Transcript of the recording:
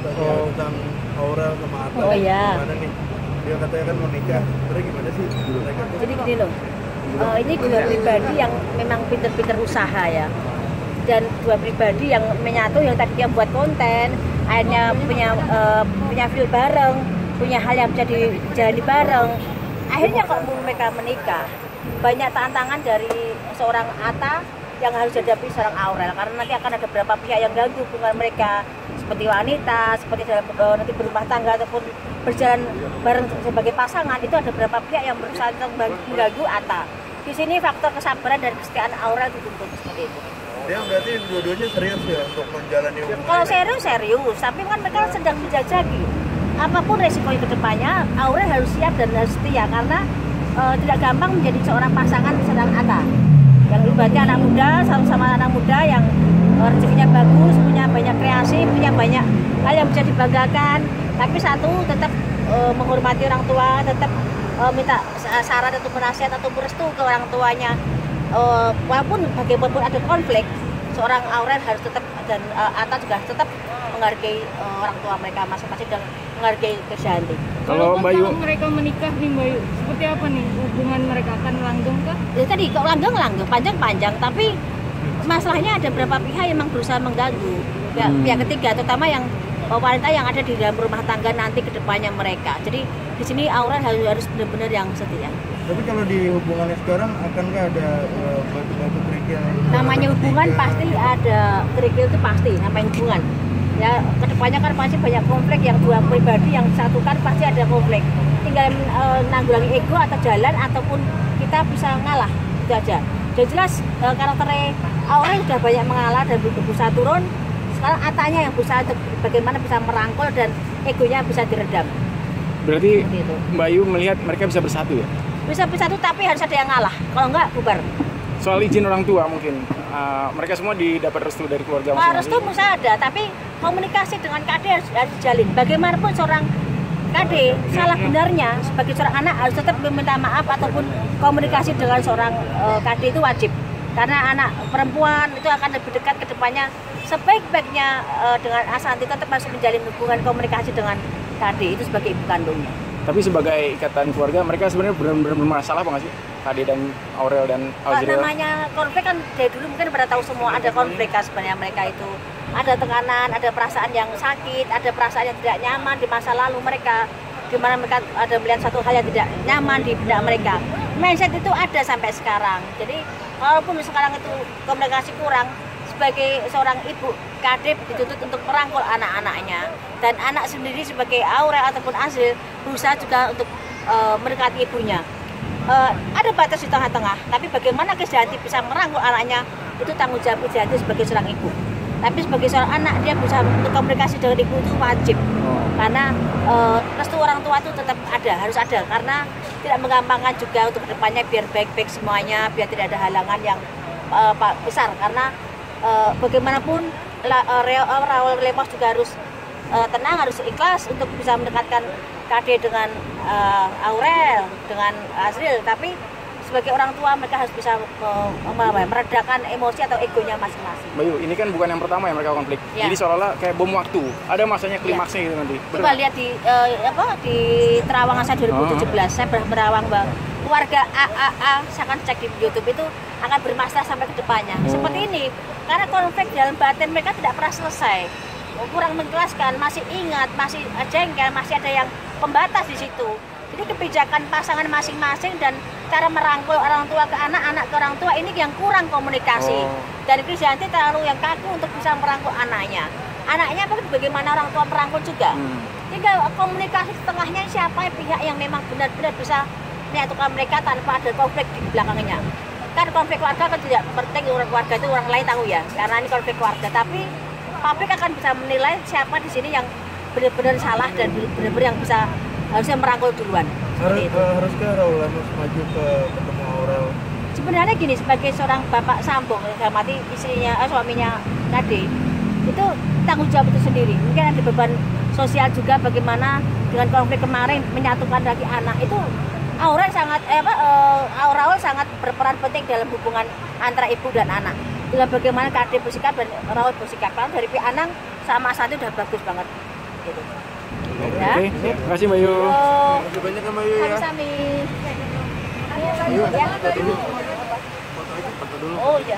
tadi tentang Aurel sama Atta. Oh iya. Gimana nih? Dia katanya kan mau nikah. Terus gimana sih mereka tuh? Jadi gini loh, ini dua pribadi yang memang pinter-pinter usaha ya. Dan dua pribadi yang menyatu, yang tadinya buat konten, akhirnya punya feel bareng, punya hal yang bisa dijalani bareng. Akhirnya kok mereka menikah. Banyak tantangan dari seorang Atta yang harus dihadapi seorang Aurel, karena nanti akan ada beberapa pihak yang ganggu hubungan mereka, seperti wanita, seperti dalam nanti berumah tangga ataupun berjalan bareng sebagai pasangan. Itu ada beberapa pihak yang berusaha untuk mengganggu Atta. Di sini faktor kesabaran dan kesetiaan Aurel dituntut seperti itu. Dia berarti dua-duanya serius ya untuk menjalani hubungan. Kalau serius, tapi kan mereka sedang menjajaki. Apapun resiko ke depannya, Aurel harus siap dan harus setia, karena tidak gampang menjadi seorang pasangan seorang Atta. Yang ibaratnya anak muda, sama-sama anak muda yang rezekinya bagus, punya banyak kreasi, punya banyak hal yang bisa dibanggakan. Tapi satu, tetap menghormati orang tua, tetap minta saran atau nasihat atau restu ke orang tuanya. Walaupun bagaimanapun ada konflik, seorang Aurel harus tetap dan Atta juga tetap menghargai orang tua mereka masing-masing dan menghargai Krisdayanti. Kalau mereka menikah nih Mbak Yu, seperti apa nih hubungan mereka, akan langgeng kah? Ya, tadi kok langgeng panjang, tapi masalahnya ada beberapa pihak yang memang berusaha mengganggu. Pihak ketiga, terutama yang wanita yang ada di dalam rumah tangga nanti ke depannya mereka. Jadi di sini Aurel harus benar-benar yang setia. Tapi kalau di hubungannya sekarang akankah ada batu-batu kerikil? Namanya hubungan pasti ada kerikil, itu pasti namanya hubungan. Ya kedepannya kan pasti banyak konflik, yang dua pribadi yang disatukan pasti ada konflik. Tinggal nanggulangi ego atau jalan ataupun kita bisa ngalah, itu aja. Dan jelas karakternya Aurel sudah banyak mengalah dan berusaha turun. Sekarang Attanya yang berusaha untuk bagaimana bisa merangkul dan egonya bisa diredam. Berarti Mbak Yu melihat mereka bisa bersatu ya? Bisa bersatu, tapi harus ada yang ngalah. Kalau enggak bubar. Soal izin orang tua mungkin mereka semua didapat restu dari keluarga masing-masing. Restu bisa ada, tapi komunikasi dengan KD harus dijalin. Bagaimanapun seorang KD salah benarnya sebagai seorang anak harus tetap meminta maaf ataupun komunikasi dengan seorang KD itu wajib. Karena anak perempuan itu akan lebih dekat ke depannya. Sebaik-baiknya dengan Asanti tetap harus menjalin hubungan komunikasi dengan KD itu sebagai ibu kandungnya. Tapi sebagai ikatan keluarga, mereka sebenarnya benar-benar bermasalah apa nggak sih? KD dan Aurel dan Azriel? Namanya konflik kan dari dulu mungkin pada tahu semua ada konflik kan sebenarnya mereka itu. Ada tekanan, ada perasaan yang sakit, ada perasaan yang tidak nyaman di masa lalu mereka. Di mana mereka ada melihat satu hal yang tidak nyaman di benak mereka. Mindset itu ada sampai sekarang. Jadi walaupun sekarang itu komunikasi kurang, sebagai seorang ibu, KD dituntut untuk merangkul anak-anaknya, dan anak sendiri sebagai Aurel ataupun Azriel berusaha juga untuk mendekati ibunya. Ada batas di tengah-tengah, tapi bagaimana Krisdayanti bisa merangkul anaknya itu tanggung jawab Krisdayanti sebagai seorang ibu. Tapi sebagai seorang anak, dia berusaha untuk komunikasi dengan ibu itu wajib, karena restu orang tua itu tetap ada, harus ada, karena tidak menggampangkan juga untuk kedepannya biar baik-baik semuanya, biar tidak ada halangan yang besar, karena bagaimanapun Raul Lemos juga harus tenang, harus ikhlas untuk bisa mendekatkan KD dengan Aurel, dengan Azriel. Tapi sebagai orang tua mereka harus bisa meredakan emosi atau egonya masing-masing. Mbak Yu, ini kan bukan yang pertama yang mereka konflik. Ya. Jadi seolah-olah kayak bom waktu. Ada masanya klimaksnya gitu nanti. Coba lihat di Terawangan saya 2017, saya berawang Mbak. Keluarga AAA, saya akan cek di YouTube itu akan bermasalah sampai ke depannya. Seperti ini, karena konflik dalam batin mereka tidak pernah selesai. Kurang menjelaskan, masih ingat, masih jengkel, masih ada yang pembatas di situ. Jadi kebijakan pasangan masing-masing dan cara merangkul orang tua ke anak, anak ke orang tua ini yang kurang komunikasi. Dan Krisdayanti terlalu yang kaku untuk bisa merangkul anaknya. Anaknya pun bagaimana orang tua merangkul juga. Tinggal komunikasi setengahnya siapa pihak yang memang benar-benar bisa menyatukan mereka tanpa ada konflik di belakangnya. Kan konflik keluarga kan tidak penting, orang keluarga itu orang lain tahu ya, karena ini konflik keluarga. Tapi publik akan bisa menilai siapa di sini yang benar-benar salah dan benar-benar yang bisa harusnya merangkul duluan. Haruskah Raul Lemos maju ke ketemu Aurel? Sebenarnya gini, sebagai seorang bapak sambung, yang mati istrinya, suaminya Kade, itu tanggung jawab itu sendiri. Mungkin ada beban sosial juga bagaimana dengan konflik kemarin menyatukan lagi anak itu. Aurel sangat berperan penting dalam hubungan antara ibu dan anak. Dengan bagaimana Kade bersikap dan Raul bersikap. Kalau dari pihak Anang sama Santi udah bagus banget. gitu. Oke, terima kasih Mbak Yu. Yo, Terima kasih banyak ya Mbak Yu ya. sami-sami. Ayo, Ya. foto dulu. Foto aja, foto dulu. Oh iya.